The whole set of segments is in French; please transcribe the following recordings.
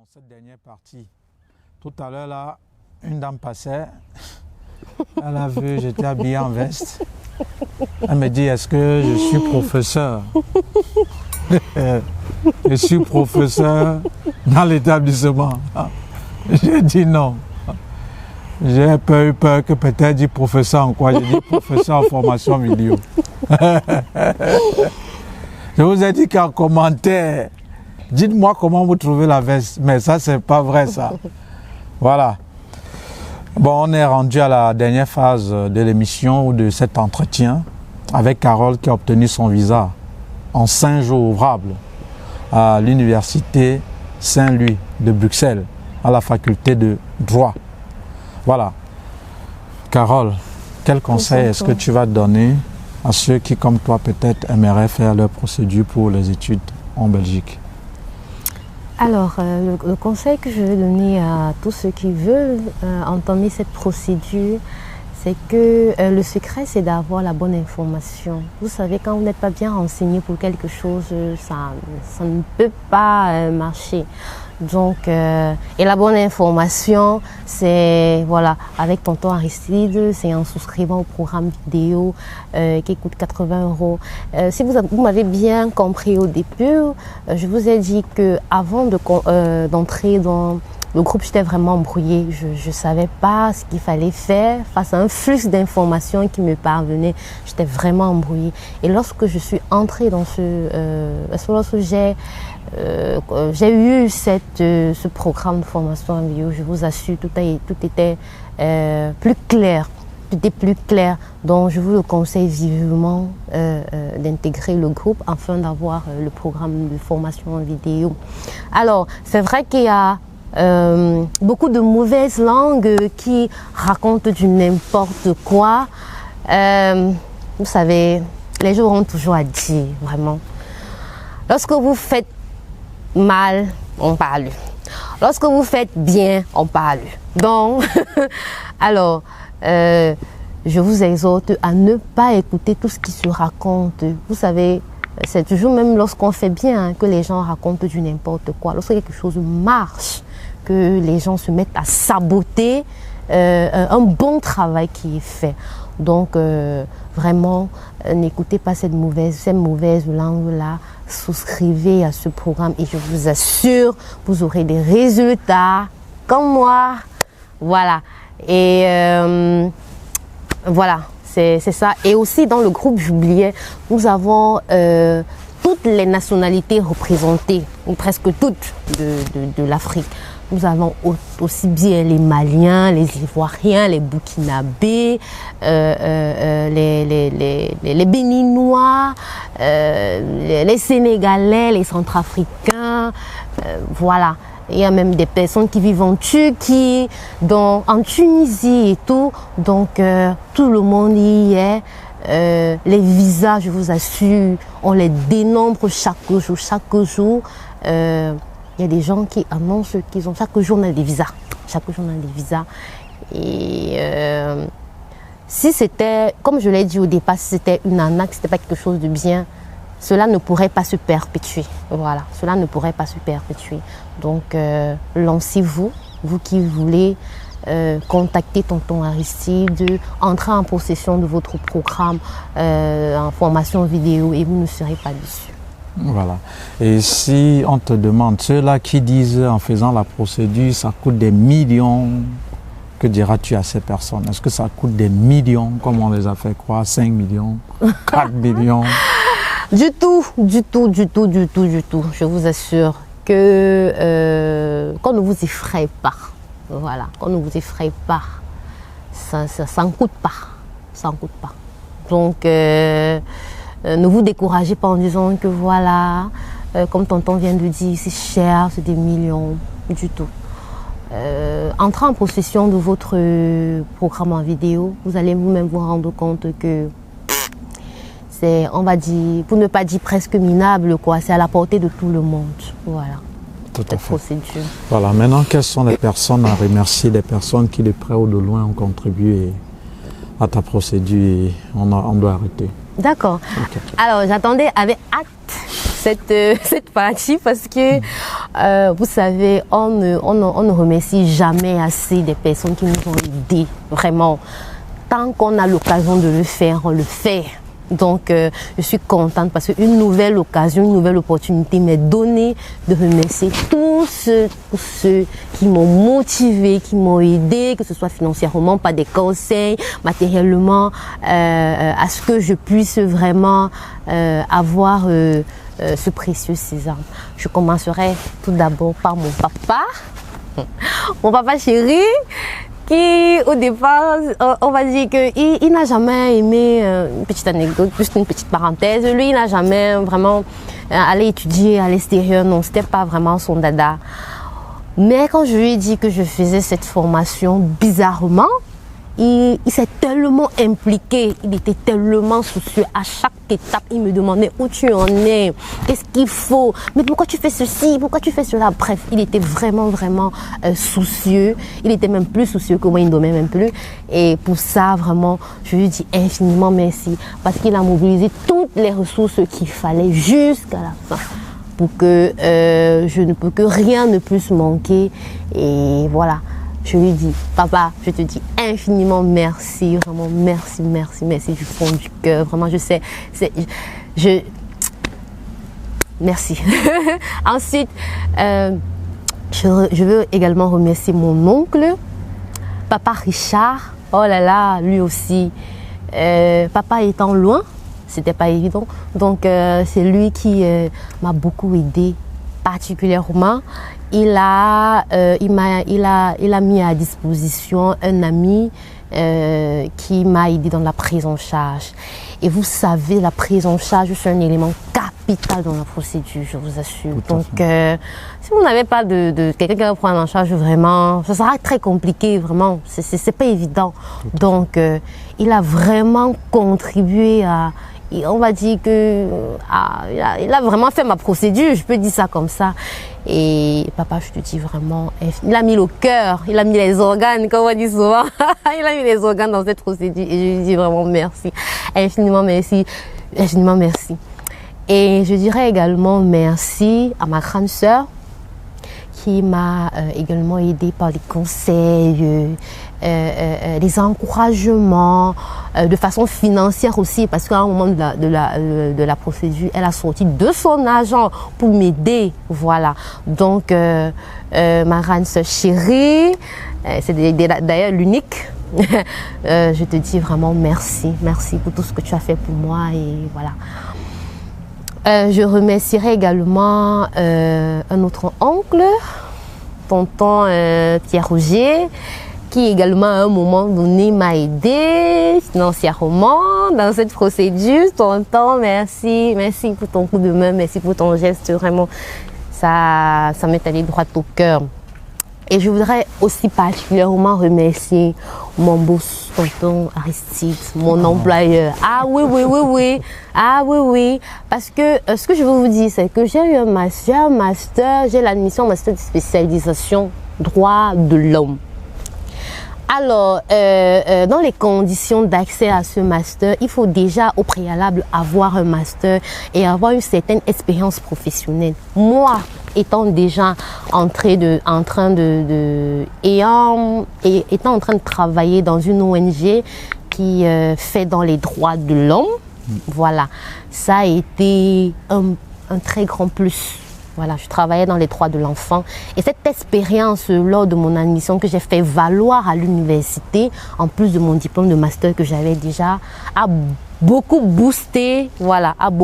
Dans cette dernière partie, tout à l'heure là, une dame passait, elle a vu, j'étais habillé en veste. Elle me dit, est-ce que je suis professeur? Je suis professeur dans l'établissement. J'ai dit non. J'ai un peu eu peur que peut-être dit professeur en quoi? J'ai dit professeur en formation vidéo. Je vous ai dit qu'en commentaire, dites-moi comment vous trouvez la veste. Mais ça, c'est pas vrai ça. Voilà. Bon, on est rendu à la dernière phase de l'émission ou de cet entretien avec Carole qui a obtenu son visa en 5 jours ouvrables à l'université Saint-Louis de Bruxelles, à la faculté de droit. Voilà. Carole, quel conseil est-ce que tu vas donner à ceux qui, comme toi, peut-être aimeraient faire leur procédure pour les études en Belgique? Alors, le conseil que je vais donner à tous ceux qui veulent entamer cette procédure, c'est que le secret, c'est d'avoir la bonne information. Vous savez, quand vous n'êtes pas bien renseigné pour quelque chose, ça ne peut pas marcher. Donc, et la bonne information, c'est, voilà, avec Tonton Aristide, c'est en souscrivant au programme vidéo qui coûte 80 €. Si vous m'avez bien compris au début, je vous ai dit que avant d'entrer dans le groupe, j'étais vraiment embrouillée. Je ne savais pas ce qu'il fallait faire face à un flux d'informations qui me parvenait. J'étais vraiment embrouillée. Et lorsque je suis entrée dans lorsque j'ai eu ce programme de formation en vidéo, je vous assure, tout était plus clair. Tout était plus clair. Donc, je vous le conseille vivement d'intégrer le groupe afin d'avoir le programme de formation en vidéo. Alors, c'est vrai qu'il y a beaucoup de mauvaises langues qui racontent du n'importe quoi. Vous savez, les gens auront toujours à dire, vraiment. Lorsque vous faites mal, on parle. Lorsque vous faites bien, on parle. Donc, alors, je vous exhorte à ne pas écouter tout ce qui se raconte. Vous savez, c'est toujours même lorsqu'on fait bien que les gens racontent du n'importe quoi. Lorsque quelque chose marche, que les gens se mettent à saboter un bon travail qui est fait. Donc, vraiment, n'écoutez pas cette mauvaise langue-là. Souscrivez à ce programme et je vous assure, vous aurez des résultats comme moi. Voilà. Et voilà, c'est ça. Et aussi, dans le groupe, j'oubliais, nous avons toutes les nationalités représentées, ou presque toutes de l'Afrique. Nous avons aussi bien les Maliens, les Ivoiriens, les Burkinabés, les Béninois, les Sénégalais, les Centrafricains, voilà. Il y a même des personnes qui vivent en Turquie, en Tunisie et tout. Donc, tout le monde y est. Les visas, je vous assure, on les dénombre chaque jour. Il y a des gens qui annoncent qu'ils ont chaque jour on a des visas. Chaque jour on a des visas. Et si c'était, comme je l'ai dit au départ, si c'était une arnaque, si c'était pas quelque chose de bien, cela ne pourrait pas se perpétuer. Voilà, cela ne pourrait pas se perpétuer. Donc, lancez-vous, vous qui voulez contacter Tonton Aristide, entrer en possession de votre programme en formation vidéo et vous ne serez pas déçus. Voilà. Et si on te demande, ceux-là qui disent en faisant la procédure, ça coûte des millions, que diras-tu à ces personnes? Est-ce que ça coûte des millions, comme on les a fait croire, 5 millions, 4 millions? Du tout. Je vous assure que qu'on ne vous effraie pas. Voilà, qu'on ne vous effraie pas. Ça ne coûte pas. Ça ne coûte pas. Donc, ne vous découragez pas en disant que voilà, comme tonton vient de dire, c'est cher, c'est des millions, du tout. Entrez en possession de votre programme en vidéo, vous allez vous-même vous rendre compte que c'est, on va dire, pour ne pas dire presque minable, quoi, c'est à la portée de tout le monde. Voilà. Tout à fait. Procédure. Voilà, maintenant, quelles sont les personnes à remercier, les personnes qui de près ou de loin ont contribué à ta procédure et on doit arrêter? D'accord. Okay. Alors, j'attendais avec hâte cette partie parce que, vous savez, on ne remercie jamais assez des personnes qui nous ont aidés, vraiment. Tant qu'on a l'occasion de le faire, on le fait. Donc, je suis contente parce qu'une nouvelle occasion, une nouvelle opportunité m'est donnée de remercier tous ceux qui m'ont motivé, qui m'ont aidé, que ce soit financièrement, par des conseils, matériellement, à ce que je puisse vraiment avoir ce précieux sésame. Je commencerai tout d'abord par mon papa chéri, qui au départ, on va dire qu'il n'a jamais aimé, une petite anecdote, juste une petite parenthèse, lui il n'a jamais vraiment allé étudier à l'extérieur, non, c'était pas vraiment son dada. Mais quand je lui ai dit que je faisais cette formation, bizarrement, il s'est tellement impliqué, il était tellement soucieux. À chaque étape, il me demandait où tu en es, qu'est-ce qu'il faut, mais pourquoi tu fais ceci, pourquoi tu fais cela. Bref, il était vraiment soucieux. Il était même plus soucieux que moi, il ne dormait même plus. Et pour ça, vraiment, je lui dis infiniment merci parce qu'il a mobilisé toutes les ressources qu'il fallait jusqu'à la fin pour que rien ne puisse manquer. Et voilà. Je lui dis, papa, je te dis infiniment merci, vraiment merci du fond du cœur. Vraiment, je sais, merci. Ensuite, je veux également remercier mon oncle, papa Richard. Oh là là, lui aussi. Papa étant loin, c'était pas évident. Donc, c'est lui qui m'a beaucoup aidé, particulièrement. Il a mis à disposition un ami qui m'a aidé dans la prise en charge. Et vous savez, la prise en charge, c'est un élément capital dans la procédure, je vous assure. Donc, si vous n'avez pas de quelqu'un qui va prendre en charge, vraiment, ça sera très compliqué, vraiment. C'est pas évident. Donc, il a vraiment contribué à... On va dire que il a vraiment fait ma procédure, je peux dire ça comme ça. Et papa, je te dis vraiment, il a mis le cœur, il a mis les organes, comme on dit souvent. Il a mis les organes dans cette procédure et je lui dis vraiment merci, infiniment merci. Et je dirais également merci à ma grande sœur qui m'a également aidé par les conseils, les encouragements, de façon financière aussi, parce qu'à un moment de la procédure, elle a sorti de son argent pour m'aider, voilà. Donc, ma grande sœur chérie, c'est d'ailleurs l'unique. Je te dis vraiment merci pour tout ce que tu as fait pour moi et voilà. Je remercierai également un autre oncle, tonton Pierre Roger, qui également à un moment donné m'a aidé financièrement dans cette procédure. Tonton, merci pour ton coup de main, merci pour ton geste, vraiment, ça m'est allé droit au cœur. Et je voudrais aussi particulièrement remercier mon boss, tonton Aristide, mon employeur. Ah oui. Parce que ce que je veux vous dire, c'est que j'ai eu un master, j'ai l'admission master de spécialisation droit de l'homme. Alors, dans les conditions d'accès à ce master, il faut déjà au préalable avoir un master et avoir une certaine expérience professionnelle. Moi, étant déjà en train de travailler dans une ONG qui fait dans les droits de l'homme, voilà, ça a été un très grand plus. Voilà, je travaillais dans les droits de l'enfant. Et cette expérience lors de mon admission que j'ai fait valoir à l'université, en plus de mon diplôme de master que j'avais déjà, a beaucoup boosté, voilà, parce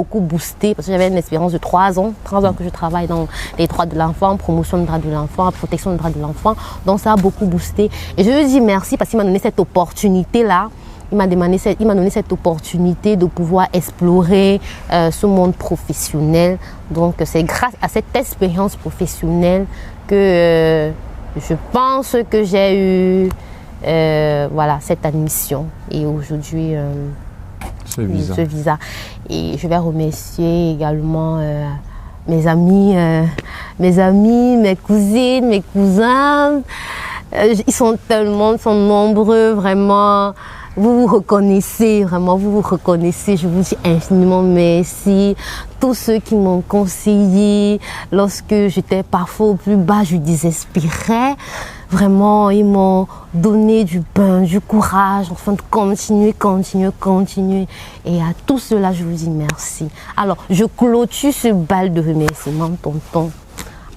que j'avais une expérience de 3 ans que je travaille dans les droits de l'enfant, promotion des droits de l'enfant, protection des droits de l'enfant. Donc ça a beaucoup boosté. Et je lui dis merci parce qu'il m'a donné cette opportunité-là. Il m'a donné cette opportunité de pouvoir explorer ce monde professionnel. Donc, c'est grâce à cette expérience professionnelle que je pense que j'ai eu voilà, cette admission. Et aujourd'hui, ce visa. Et je vais remercier également mes amis, mes cousines, mes cousins. Ils sont nombreux, vraiment. vous vous reconnaissez, vraiment, vous vous reconnaissez. Je vous dis infiniment merci. Tous ceux qui m'ont conseillé lorsque j'étais parfois au plus bas, je désespérais. Vraiment, ils m'ont donné du bain, du courage, enfin de continuer. Et à tout cela, je vous dis merci. Alors, je clôture ce bal de remerciements, tonton,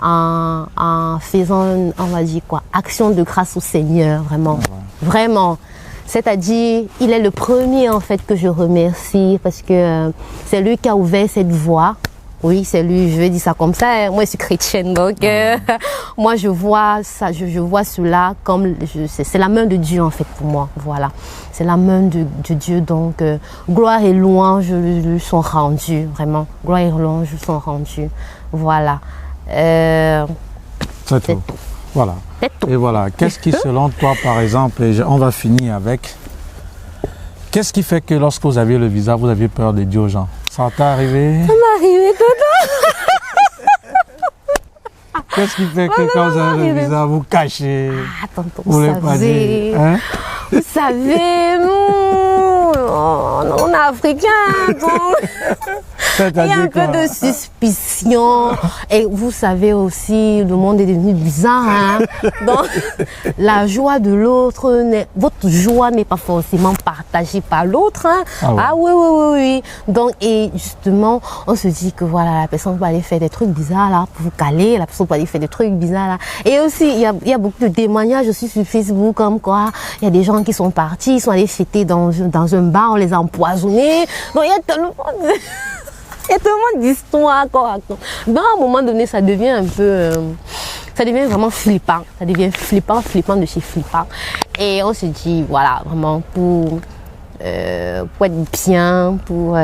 en faisant, on va dire quoi, action de grâce au Seigneur, vraiment. Vraiment. C'est-à-dire, il est le premier en fait que je remercie parce que c'est lui qui a ouvert cette voie. Oui, c'est lui, je vais dire ça comme ça. Hein. Moi, je suis chrétienne, donc moi, je vois ça, je vois cela comme c'est la main de Dieu en fait pour moi. Voilà, c'est la main de Dieu. Donc, gloire et louange lui sont rendues, vraiment. Gloire et louange lui sont rendues. Voilà. C'est tout. Voilà. Et voilà, qu'est-ce qui, selon toi, par exemple, et on va finir avec, qu'est-ce qui fait que lorsque vous aviez le visa, vous aviez peur de dire aux gens? Ça t'est arrivé? Ça m'est arrivé, tonton. Qu'est-ce qui fait que quand vous avez le visa, vous cachez? Ah, tonton, vous voulez pas dire, hein? Vous savez, nous, on est africains, donc il y a un peu de suspicion. Et vous savez aussi, le monde est devenu bizarre. Hein? Donc, la joie de l'autre, votre joie n'est pas forcément partagée par l'autre. Hein? Ah oui. Donc, et justement, on se dit que voilà, la personne va aller faire des trucs bizarres là, pour vous caler, la personne va aller faire des trucs bizarres là. Et aussi, il y a beaucoup de témoignages aussi sur Facebook, comme quoi, il y a des gens qui sont partis, ils sont allés fêter dans un bar, on les a empoisonnés. Donc, il y a tellement d'histoires qu'on raconte. Donc, à un moment donné, ça devient un peu... ça devient vraiment flippant. Ça devient flippant de chez flippant. Et on se dit, voilà, vraiment, pour être bien, pour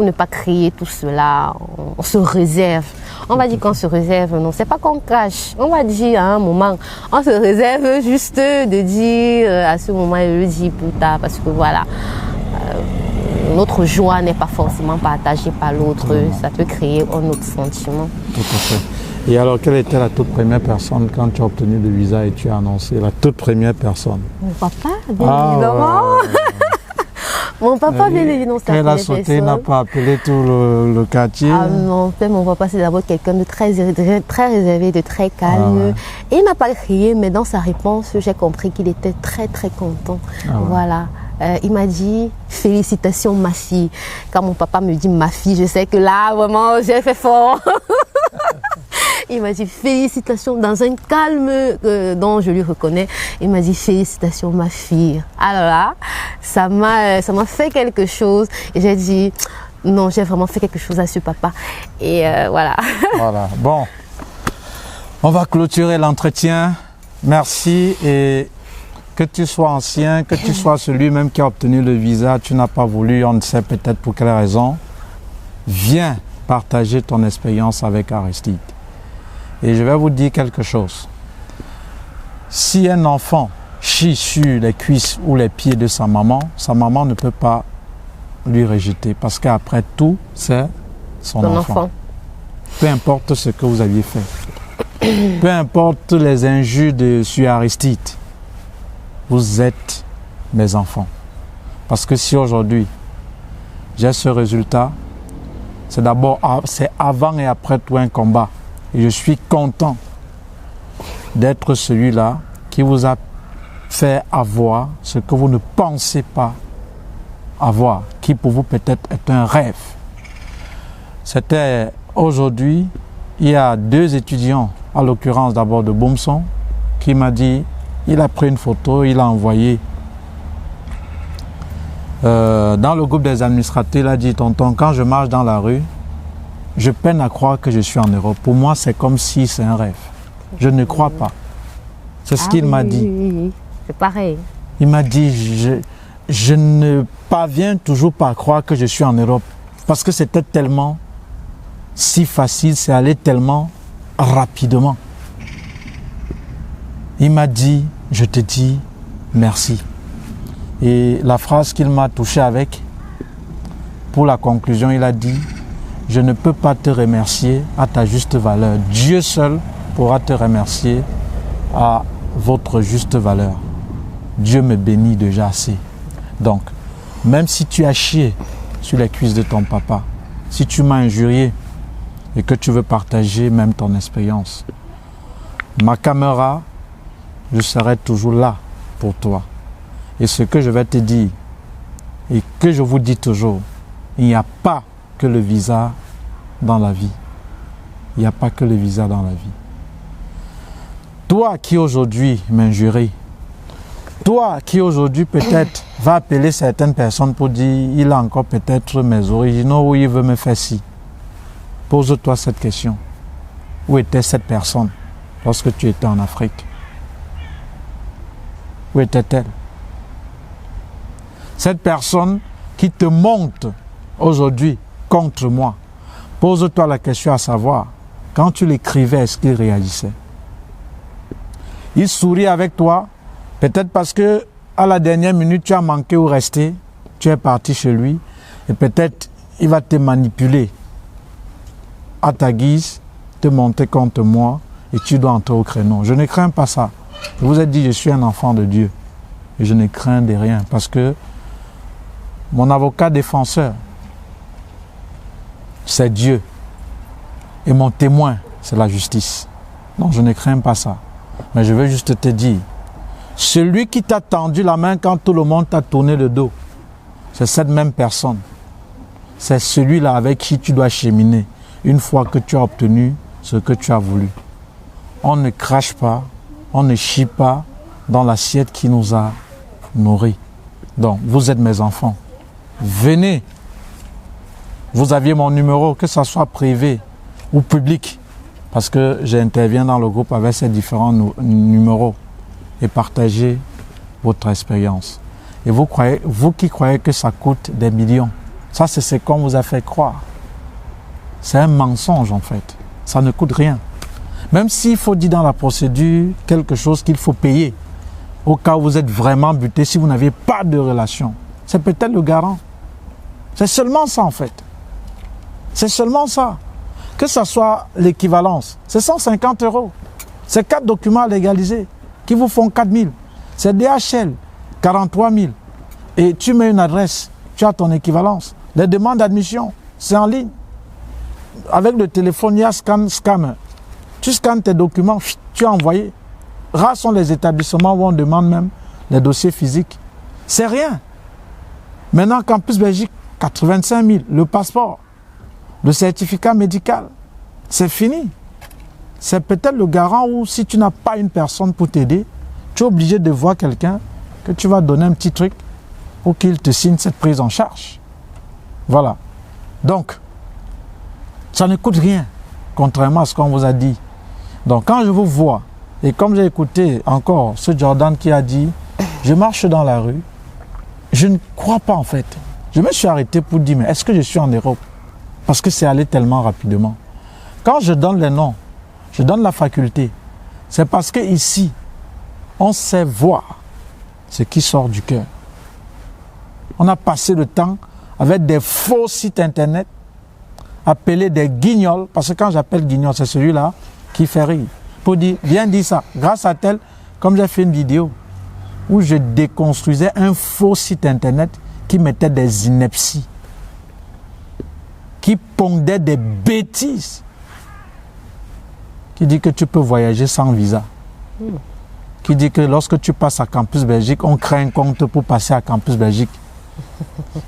ne pas créer tout cela, on se réserve. On va dire qu'on se réserve, non, c'est pas qu'on cache. On va dire à un moment, on se réserve juste de dire à ce moment, je le dis plus tard, parce que voilà, notre joie n'est pas forcément partagée par l'autre, ça peut créer un autre sentiment. Tout à fait. Et alors, quelle était la toute première personne quand tu as obtenu le visa et tu as annoncé la toute première personne? Mon papa, bien évidemment. Mon papa, bien évidemment, c'est elle a sauté, il n'a pas appelé tout le quartier. Ah non, mon papa, c'est d'abord quelqu'un de très réservé, de très calme. Et il n'a pas crié, mais dans sa réponse, j'ai compris qu'il était très, très content. Voilà. Il m'a dit « Félicitations, ma fille ». Quand mon papa me dit « ma fille », je sais que là, vraiment, j'ai fait fort. Il m'a dit « Félicitations » dans un calme dont je lui reconnais. Il m'a dit « Félicitations, ma fille ». Alors là, ça m'a fait quelque chose. Et j'ai dit « Non, j'ai vraiment fait quelque chose à ce papa ». Et voilà. Voilà. Bon, on va clôturer l'entretien. Merci et... que tu sois ancien, que tu sois celui même qui a obtenu le visa, tu n'as pas voulu, on ne sait peut-être pour quelle raison, viens partager ton expérience avec Aristide. Et je vais vous dire quelque chose. Si un enfant chie sur les cuisses ou les pieds de sa maman ne peut pas lui rejeter parce qu'après tout, c'est son enfant. Peu importe ce que vous aviez fait. Peu importe les injures sur Aristide. Vous êtes mes enfants. Parce que si aujourd'hui, j'ai ce résultat, c'est d'abord, c'est avant et après tout un combat. Et je suis content d'être celui-là qui vous a fait avoir ce que vous ne pensez pas avoir, qui pour vous peut-être est un rêve. C'était aujourd'hui, il y a 2 étudiants, à l'occurrence d'abord de Bomson, qui m'a dit, il a pris une photo, il a envoyé dans le groupe des administrateurs, il a dit, tonton, quand je marche dans la rue, je peine à croire que je suis en Europe. Pour moi, c'est comme si c'est un rêve. Je ne crois pas. C'est ce qu'il m'a dit. Oui. C'est pareil. Il m'a dit, je ne parviens toujours pas à croire que je suis en Europe. Parce que c'était tellement si facile, c'est allé tellement rapidement. Il m'a dit, je te dis merci. Et la phrase qu'il m'a touché avec, pour la conclusion, il a dit, je ne peux pas te remercier à ta juste valeur. Dieu seul pourra te remercier à votre juste valeur. Dieu me bénit déjà assez. Donc, même si tu as chié sur les cuisses de ton papa, si tu m'as injurié et que tu veux partager même ton expérience, ma caméra, je serai toujours là pour toi. Et ce que je vais te dire, et que je vous dis toujours, il n'y a pas que le visa dans la vie. Il n'y a pas que le visa dans la vie. Toi qui aujourd'hui m'injuries, toi qui aujourd'hui peut-être va appeler certaines personnes pour dire il a encore peut-être mes originaux ou il veut me faire ci. Pose-toi cette question. Où était cette personne lorsque tu étais en Afrique? Où était-elle? Cette personne qui te monte aujourd'hui contre moi, pose-toi la question à savoir, quand tu l'écrivais, est-ce qu'il réagissait? Il sourit avec toi, peut-être parce que à la dernière minute, tu as manqué ou resté, tu es parti chez lui, et peut-être il va te manipuler à ta guise, te monter contre moi, et tu dois entrer au créneau. Je ne crains pas ça. Je vous ai dit, je suis un enfant de Dieu, et je ne crains de rien, parce que mon avocat défenseur, c'est Dieu. Et mon témoin, c'est la justice. Donc je ne crains pas ça. Mais je veux juste te dire, celui qui t'a tendu la main quand tout le monde t'a tourné le dos, c'est cette même personne. C'est celui-là avec qui tu dois cheminer une fois que tu as obtenu ce que tu as voulu. On ne crache pas, on ne chie pas dans l'assiette qui nous a nourris. Donc, vous êtes mes enfants. Venez. Vous aviez mon numéro, que ce soit privé ou public, parce que j'interviens dans le groupe avec ces différents numéros et partagez votre expérience. Et vous qui croyez que ça coûte des millions, ça c'est ce qu'on vous a fait croire. C'est un mensonge en fait. Ça ne coûte rien. Même s'il faut dire dans la procédure quelque chose qu'il faut payer, au cas où vous êtes vraiment buté, si vous n'avez pas de relation, c'est peut-être le garant. C'est seulement ça en fait. C'est seulement ça. Que ce soit l'équivalence, c'est 150 €. C'est 4 documents légalisés qui vous font 4 000. C'est DHL, 43 000. Et tu mets une adresse, tu as ton équivalence. Les demandes d'admission, c'est en ligne. Avec le téléphone, il y a scammer. Tu scannes tes documents, tu as envoyé. Rares sont les établissements où on demande même les dossiers physiques. C'est rien. Maintenant, Campus Belgique, 85 000. Le passeport, le certificat médical, c'est fini. C'est peut-être le garant où si tu n'as pas une personne pour t'aider, tu es obligé de voir quelqu'un que tu vas donner un petit truc pour qu'il te signe cette prise en charge. Voilà. Donc, ça ne coûte rien, contrairement à ce qu'on vous a dit. Donc, quand je vous vois, et comme j'ai écouté encore ce Jordan qui a dit, je marche dans la rue, je ne crois pas en fait. Je me suis arrêté pour dire, mais est-ce que je suis en Europe? Parce que c'est allé tellement rapidement. Quand je donne les noms, je donne la faculté, c'est parce que ici, on sait voir ce qui sort du cœur. On a passé le temps avec des faux sites internet, appelés des guignols, parce que quand j'appelle guignol, c'est celui-là qui fait rire. Pour dire, viens dire ça. Grâce à tel, comme j'ai fait une vidéo où je déconstruisais un faux site internet qui mettait des inepties, qui pondait des bêtises, qui dit que tu peux voyager sans visa, qui dit que lorsque tu passes à Campus Belgique, on crée un compte pour passer à Campus Belgique.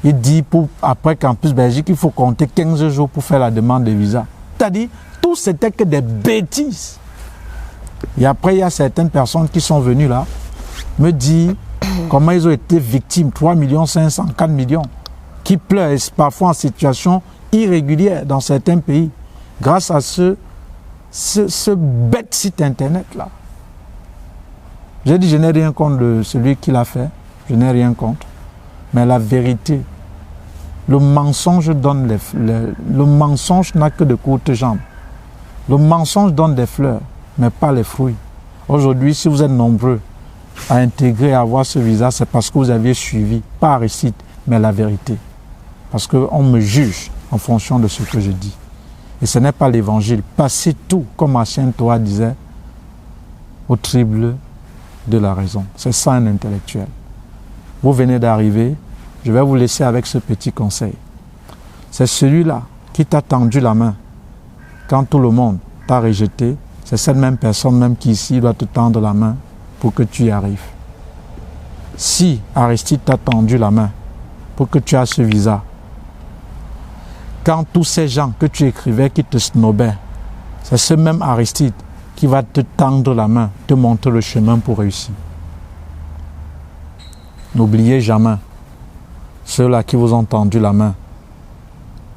Il dit après Campus Belgique, il faut compter 15 jours pour faire la demande de visa. C'est-à-dire, tout c'était que des bêtises. Et après, il y a certaines personnes qui sont venues là, me dire comment ils ont été victimes, 3 500 000, 4 millions, qui pleurent, parfois en situation irrégulière dans certains pays, grâce à ce bête site internet là. J'ai dit, je n'ai rien contre celui qui l'a fait, je n'ai rien contre, mais la vérité, le mensonge donne le mensonge n'a que de courtes jambes. Le mensonge donne des fleurs, mais pas les fruits. Aujourd'hui, si vous êtes nombreux à intégrer, à avoir ce visa, c'est parce que vous aviez suivi, pas Aristide, mais la vérité. Parce qu'on me juge en fonction de ce que je dis. Et ce n'est pas l'évangile. Passez tout, comme Marcien Toa disait, au triple de la raison. C'est ça un intellectuel. Vous venez d'arriver, je vais vous laisser avec ce petit conseil. C'est celui-là qui t'a tendu la main quand tout le monde t'a rejeté. C'est cette même personne même qui ici doit te tendre la main pour que tu y arrives. Si Aristide t'a tendu la main pour que tu aies ce visa, quand tous ces gens que tu écrivais qui te snobaient, c'est ce même Aristide qui va te tendre la main, te montrer le chemin pour réussir. N'oubliez jamais ceux-là qui vous ont tendu la main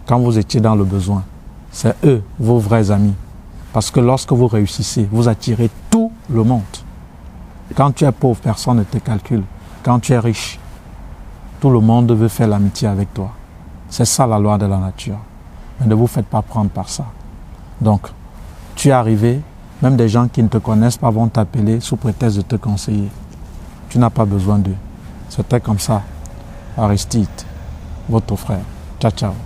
quand vous étiez dans le besoin. C'est eux, vos vrais amis. Parce que lorsque vous réussissez, vous attirez tout le monde. Quand tu es pauvre, personne ne te calcule. Quand tu es riche, tout le monde veut faire l'amitié avec toi. C'est ça la loi de la nature. Mais ne vous faites pas prendre par ça. Donc, tu es arrivé, même des gens qui ne te connaissent pas vont t'appeler sous prétexte de te conseiller. Tu n'as pas besoin d'eux. C'était comme ça. Aristide, votre frère. Ciao, ciao.